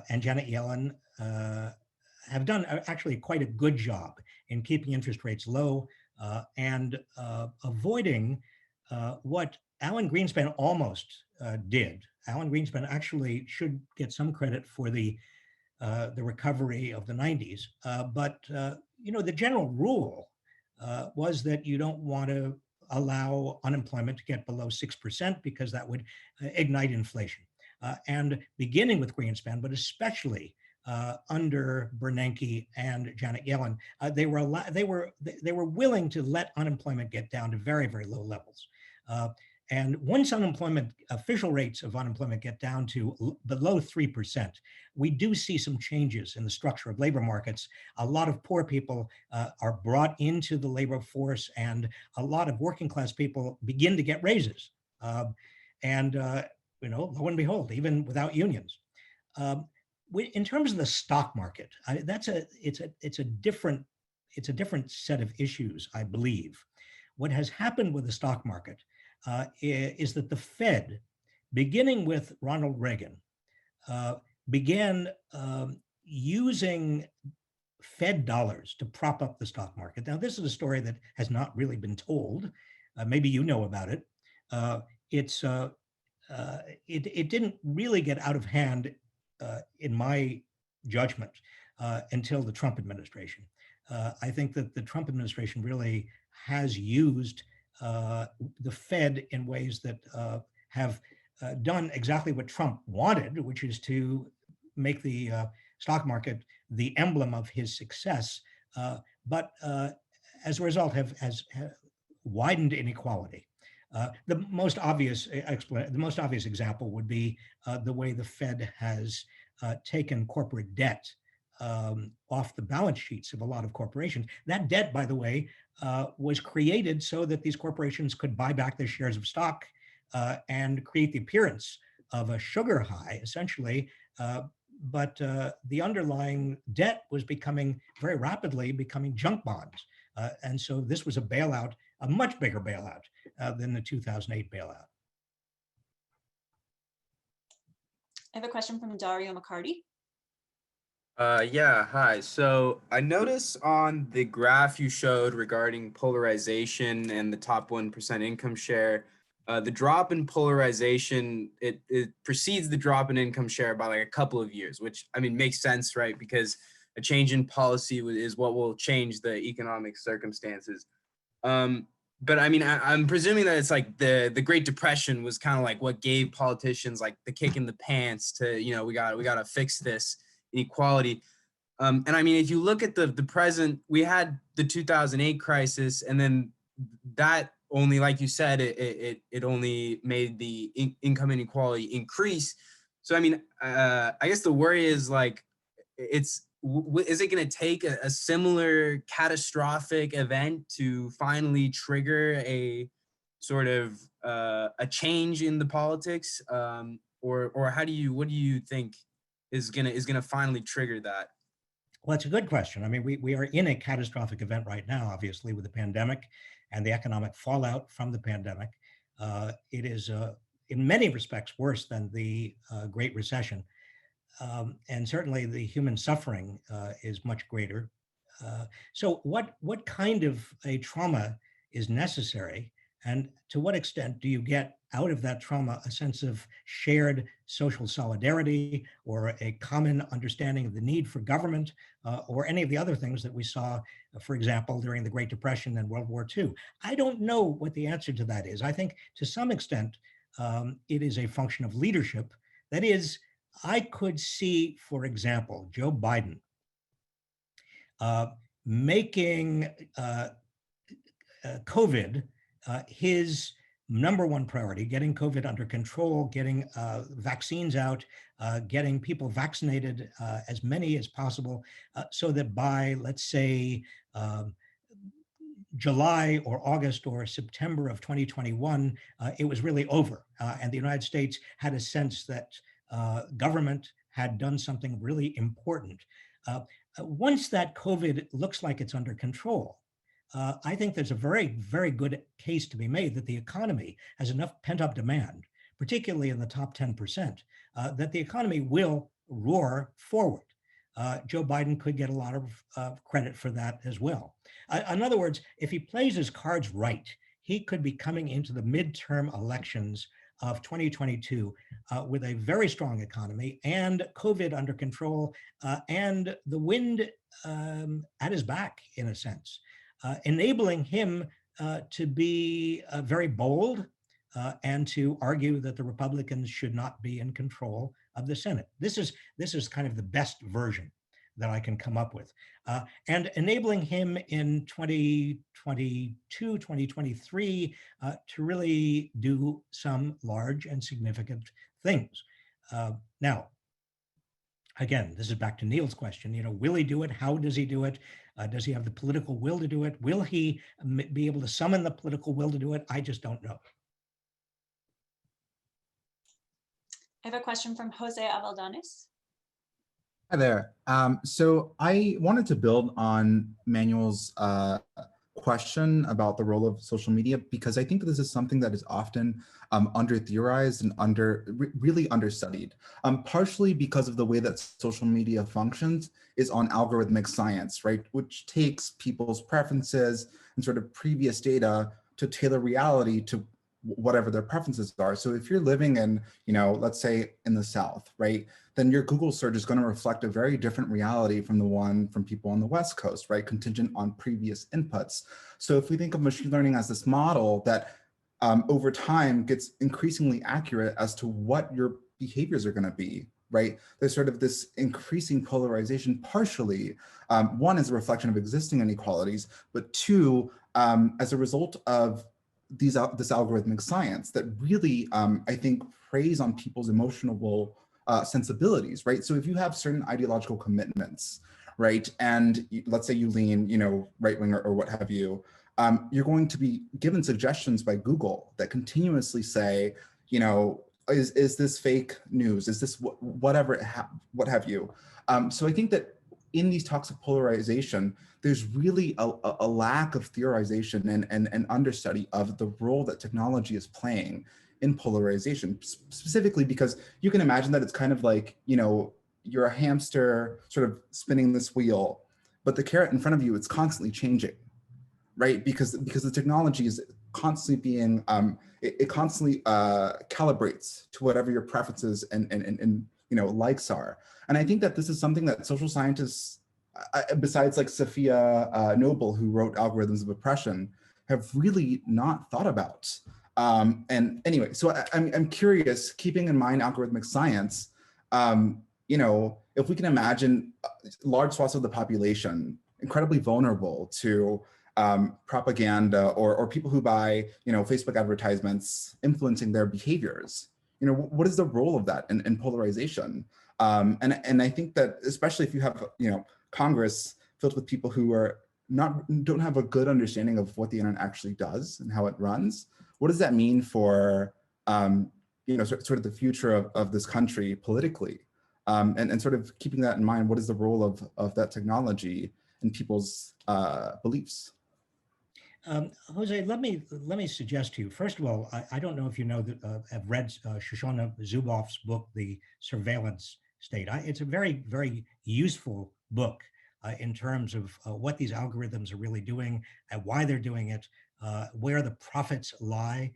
and Janet Yellen have done actually quite a good job in keeping interest rates low and avoiding what Alan Greenspan almost did. Alan Greenspan actually should get some credit for the recovery of the 90s. But the general rule was that you don't want to allow unemployment to get below 6% because that would ignite inflation. And beginning with Greenspan, but especially under Bernanke and Janet Yellen, they were willing to let unemployment get down to very, very low levels. And once official rates of unemployment get down to below 3%, we do see some changes in the structure of labor markets. A lot of poor people are brought into the labor force, and a lot of working class people begin to get raises. Lo and behold, even without unions. In terms of the stock market, it's a different set of issues, I believe. What has happened with the stock market is that the Fed, beginning with Ronald Reagan, began using Fed dollars to prop up the stock market. Now, this is a story that has not really been told. Maybe you know about it. It didn't really get out of hand, in my judgment, until the Trump administration. I think that the Trump administration really has used the Fed in ways that have done exactly what Trump wanted, which is to make the stock market the emblem of his success, but as a result has widened inequality. The most obvious example would be the way the Fed has taken corporate debt off the balance sheets of a lot of corporations. That debt, by the way, was created so that these corporations could buy back their shares of stock and create the appearance of a sugar high, essentially. But the underlying debt was very rapidly becoming junk bonds. And so this was a bailout, a much bigger bailout than the 2008 bailout. I have a question from Dario McCarty. Yeah, hi. So I noticed on the graph you showed regarding polarization and the top 1% income share, the drop in polarization, it precedes the drop in income share by like a couple of years, which I mean makes sense, right? Because a change in policy is what will change the economic circumstances. But I mean, I'm presuming that it's like the Great Depression was kind of like what gave politicians like the kick in the pants to, we got to fix this inequality. And I mean, if you look at the present, we had the 2008 crisis, and then that only, like you said, it only made the income inequality increase. So I mean, I guess the worry is like, is it going to take a similar catastrophic event to finally trigger a sort of a change in the politics, or what do you think is gonna finally trigger that? Well, it's a good question. I mean, we are in a catastrophic event right now, obviously, with the pandemic and the economic fallout from the pandemic. It is, in many respects, worse than the Great Recession. And certainly the human suffering is much greater. So what kind of a trauma is necessary And to what extent do you get out of that trauma a sense of shared social solidarity or a common understanding of the need for government or any of the other things that we saw, for example, during the Great Depression and World War II? I don't know what the answer to that is. I think to some extent, it is a function of leadership. That is, I could see, for example, Joe Biden making COVID his number one priority, getting COVID under control, getting vaccines out, getting people vaccinated, as many as possible, so that by, let's say, July or August or September of 2021, it was really over. And the United States had a sense that government had done something really important. Once that COVID looks like it's under control, I think there's a very, very good case to be made that the economy has enough pent-up demand, particularly in the top 10%, that the economy will roar forward. Joe Biden could get a lot of credit for that as well. In other words, if he plays his cards right, he could be coming into the midterm elections of 2022 with a very strong economy and COVID under control and the wind at his back, in a sense, enabling him to be very bold and to argue that the Republicans should not be in control of the Senate. This is kind of the best version that I can come up with. And enabling him in 2022, 2023 to really do some large and significant things. Now, again, this is back to Neil's question, will he do it? How does he do it? Does he have the political will to do it? Will he be able to summon the political will to do it? I just don't know. I have a question from Jose Avaldanes. Hi there. So I wanted to build on Manuel's question about the role of social media, because I think this is something that is often under-theorized and really understudied, partially because of the way that social media functions is on algorithmic science, right? Which takes people's preferences and sort of previous data to tailor reality to whatever their preferences are. So if you're living in, let's say in the South, right, then your Google search is going to reflect a very different reality from the one from people on the West Coast, right, contingent on previous inputs. So if we think of machine learning as this model that over time gets increasingly accurate as to what your behaviors are going to be, right, there's sort of this increasing polarization, partially, one, as a reflection of existing inequalities, but two, as a result of this algorithmic science that really, I think, preys on people's emotional sensibilities, right? So if you have certain ideological commitments, right, and let's say you lean, right-wing or what have you, you're going to be given suggestions by Google that continuously say, is this fake news? Is this what have you? So I think that in these talks of polarization, there's really a lack of theorization and understudy of the role that technology is playing in polarization, specifically because you can imagine that it's kind of like, you're a hamster sort of spinning this wheel, but the carrot in front of you, it's constantly changing, right? Because the technology is constantly being, it constantly calibrates to whatever your preferences and likes are. And I think that this is something that social scientists, besides like Sophia Noble, who wrote Algorithms of Oppression, have really not thought about. And anyway, so I'm curious, keeping in mind algorithmic science, if we can imagine large swaths of the population incredibly vulnerable to propaganda or people who buy, Facebook advertisements influencing their behaviors, what is the role of that in polarization? And I think that especially if you have, Congress filled with people who don't have a good understanding of what the internet actually does and how it runs, what does that mean for, sort of the future of this country politically? And sort of keeping that in mind, what is the role of that technology in people's beliefs? Jose, let me suggest to you, first of all, I don't know if you know that I've read Shoshana Zuboff's book, The Surveillance State. It's a very, very useful book in terms of what these algorithms are really doing and why they're doing it, where the profits lie,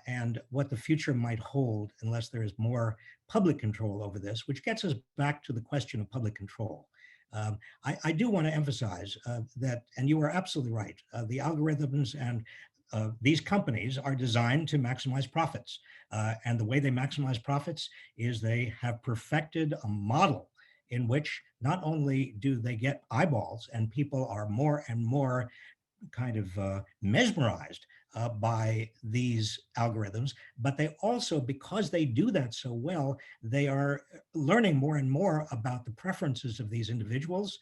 and what the future might hold unless there is more public control over this, which gets us back to the question of public control. I do want to emphasize that, and you are absolutely right, the algorithms and these companies are designed to maximize profits. And the way they maximize profits is they have perfected a model in which not only do they get eyeballs and people are more and more kind of mesmerized by these algorithms, but they also, because they do that so well, they are learning more and more about the preferences of these individuals,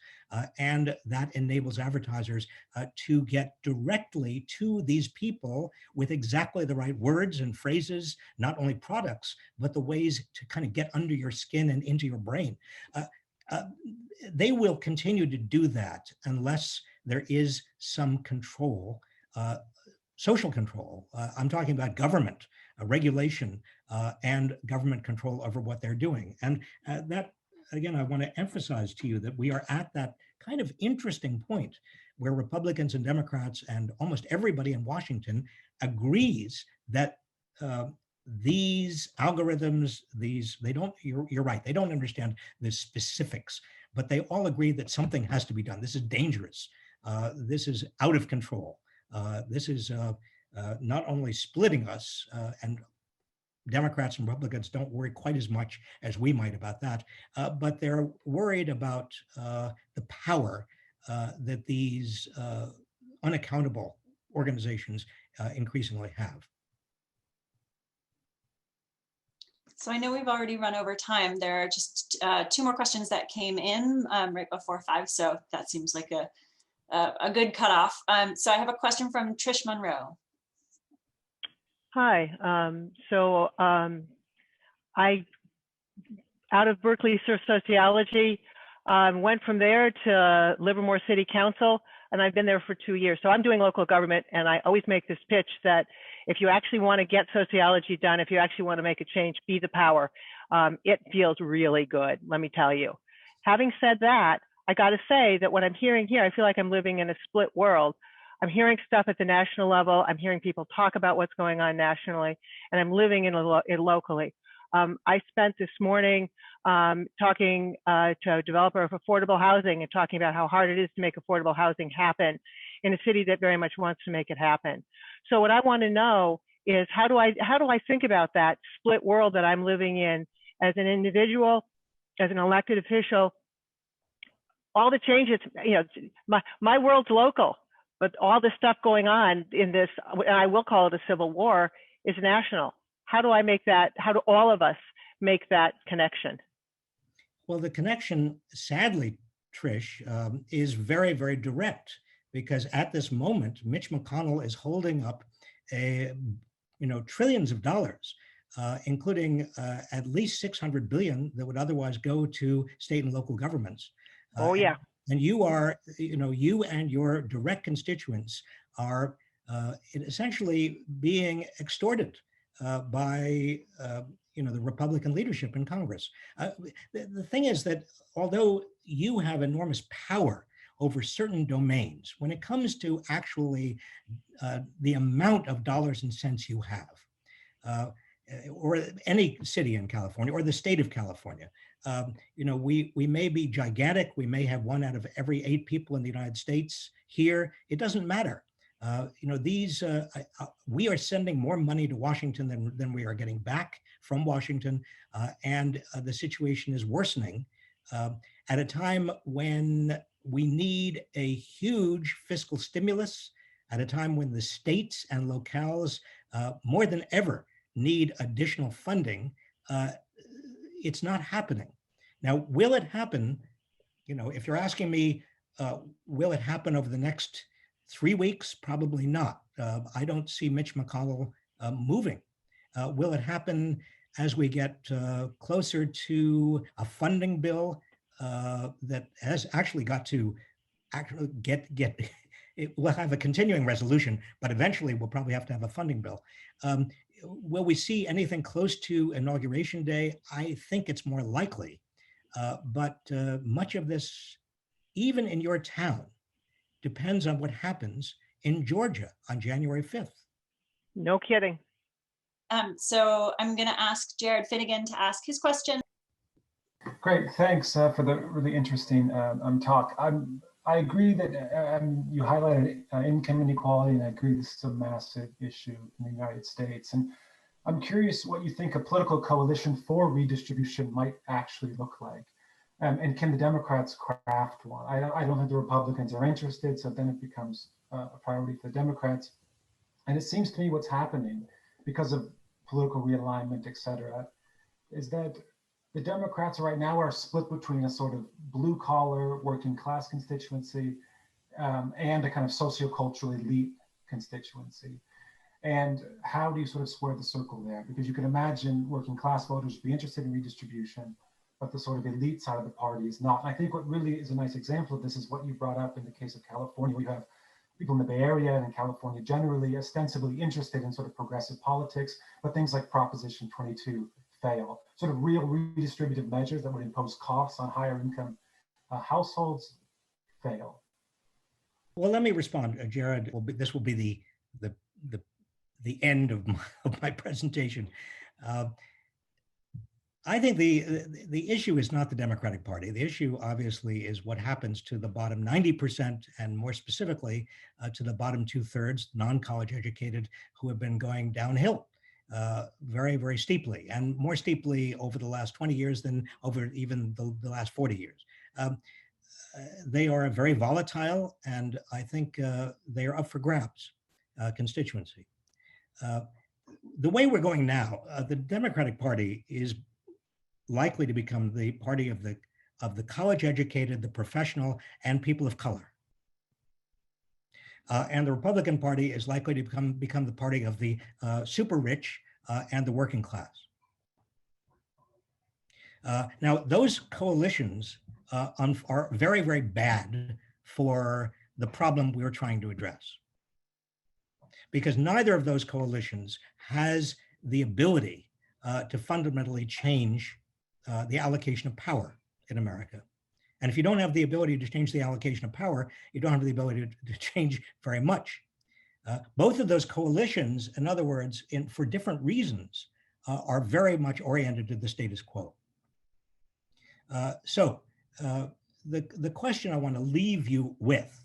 and that enables advertisers to get directly to these people with exactly the right words and phrases, not only products, but the ways to kind of get under your skin and into your brain. They will continue to do that unless there is some control, social control. I'm talking about government regulation and government control over what they're doing. And that, again, I want to emphasize to you that we are at that kind of interesting point where Republicans and Democrats and almost everybody in Washington agrees that these algorithms, they don't, you're right, they don't understand the specifics, but they all agree that something has to be done. This is dangerous. This is out of control. This is not only splitting us, and Democrats and Republicans don't worry quite as much as we might about that, but they're worried about the power that these unaccountable organizations increasingly have. So I know we've already run over time. There are just 2 more questions that came in right before 5, so that seems like a good cutoff. So I have a question from Trish Monroe. Hi. I, out of Berkeley sociology, went from there to Livermore City Council, and I've been there for 2 years. So I'm doing local government, and I always make this pitch that if you actually want to get sociology done, if you actually want to make a change, be the power. It feels really good, let me tell you. Having said that, I got to say that what I'm hearing here, I feel like I'm living in a split world. I'm hearing stuff at the national level. I'm hearing people talk about what's going on nationally, and I'm living in it locally. I spent this morning talking to a developer of affordable housing and talking about how hard it is to make affordable housing happen in a city that very much wants to make it happen. So what I want to know is how do I think about that split world that I'm living in as an individual, as an elected official? All the changes, you know, my world's local, but all the stuff going on in this, and I will call it a civil war, is national. How do I make that, how do all of us make that connection? Well, the connection, sadly, Trish, is very, very direct, because at this moment, Mitch McConnell is holding up trillions of dollars, including at least 600 billion that would otherwise go to state and local governments. Oh, yeah. And you are, you and your direct constituents are essentially being extorted by, the Republican leadership in Congress. The thing is that although you have enormous power over certain domains, when it comes to actually the amount of dollars and cents you have, or any city in California or the state of California, we may be gigantic. We may have 1 out of every 8 people in the United States here. It doesn't matter. We are sending more money to Washington than we are getting back from Washington, and the situation is worsening at a time when we need a huge fiscal stimulus, at a time when the states and locales more than ever need additional funding. It's not happening. Now, will it happen? If you're asking me, will it happen over the next 3 weeks? Probably not. I don't see Mitch McConnell moving. Will it happen as we get closer to a funding bill that has actually got to get it will have a continuing resolution, but eventually we'll probably have to have a funding bill. Will we see anything close to Inauguration Day? I think it's more likely, but much of this, even in your town, depends on what happens in Georgia on January 5th. No kidding. So I'm going to ask Jared Finnegan to ask his question. Great, thanks for the really interesting talk. I agree that you highlighted income inequality, and I agree this is a massive issue in the United States. And I'm curious what you think a political coalition for redistribution might actually look like. And can the Democrats craft one? I don't think the Republicans are interested, so then it becomes a priority for the Democrats. And it seems to me what's happening because of political realignment, et cetera, is that the Democrats right now are split between a sort of blue collar working class constituency and a kind of sociocultural elite constituency. And how do you sort of square the circle there? Because you can imagine working class voters would be interested in redistribution, but the sort of elite side of the party is not. And I think what really is a nice example of this is what you brought up in the case of California. We have people in the Bay Area and in California generally ostensibly interested in sort of progressive politics, but things like Proposition 22 fail. Sort of real redistributive measures that would impose costs on higher income households fail. Well, let me respond, Jared. This will be the end of my presentation. I think the issue is not the Democratic Party. The issue, obviously, is what happens to the bottom 90%, and more specifically, to the bottom 2/3, non-college educated, who have been going downhill very, very steeply, and more steeply over the last 20 years than over even the last 40 years. They are a very volatile, and I think they are up for grabs constituency. The way we're going now, the Democratic Party is likely to become the party of the college educated, the professional, and people of color. And the Republican Party is likely to become the party of the super rich and the working class. Now, those coalitions are very, very bad for the problem we're trying to address, because neither of those coalitions has the ability to fundamentally change the allocation of power in America. And if you don't have the ability to change the allocation of power, you don't have the ability to change very much. Both of those coalitions, in other words, for different reasons, are very much oriented to the status quo. So the question I want to leave you with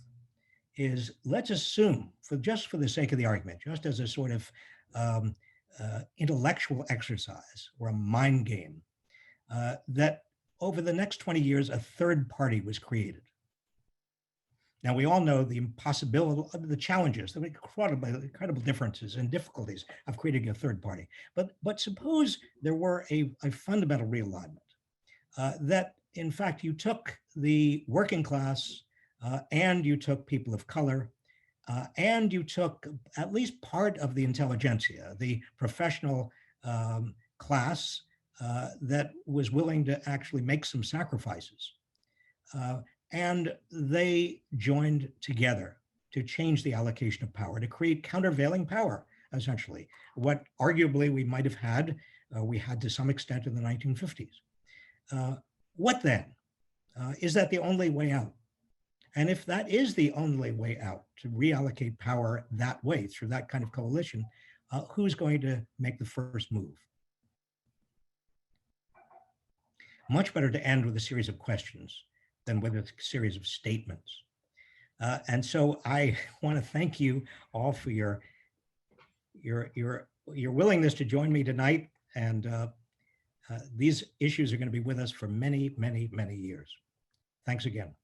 is, let's assume, just for the sake of the argument, just as a sort of intellectual exercise or a mind game, that over the next 20 years, a third party was created. Now, we all know the impossibility, the challenges, the incredible differences and difficulties of creating a third party. But suppose there were a fundamental realignment that, in fact, you took the working class and you took people of color and you took at least part of the intelligentsia, the professional class that was willing to actually make some sacrifices. And they joined together to change the allocation of power, to create countervailing power, essentially. What arguably we might have had, we had to some extent in the 1950s. What then? Is that the only way out? And if that is the only way out, to reallocate power that way, through that kind of coalition, who's going to make the first move? Much better to end with a series of questions than with a series of statements. And so I want to thank you all for your willingness to join me tonight. And these issues are going to be with us for many, many, many years. Thanks again.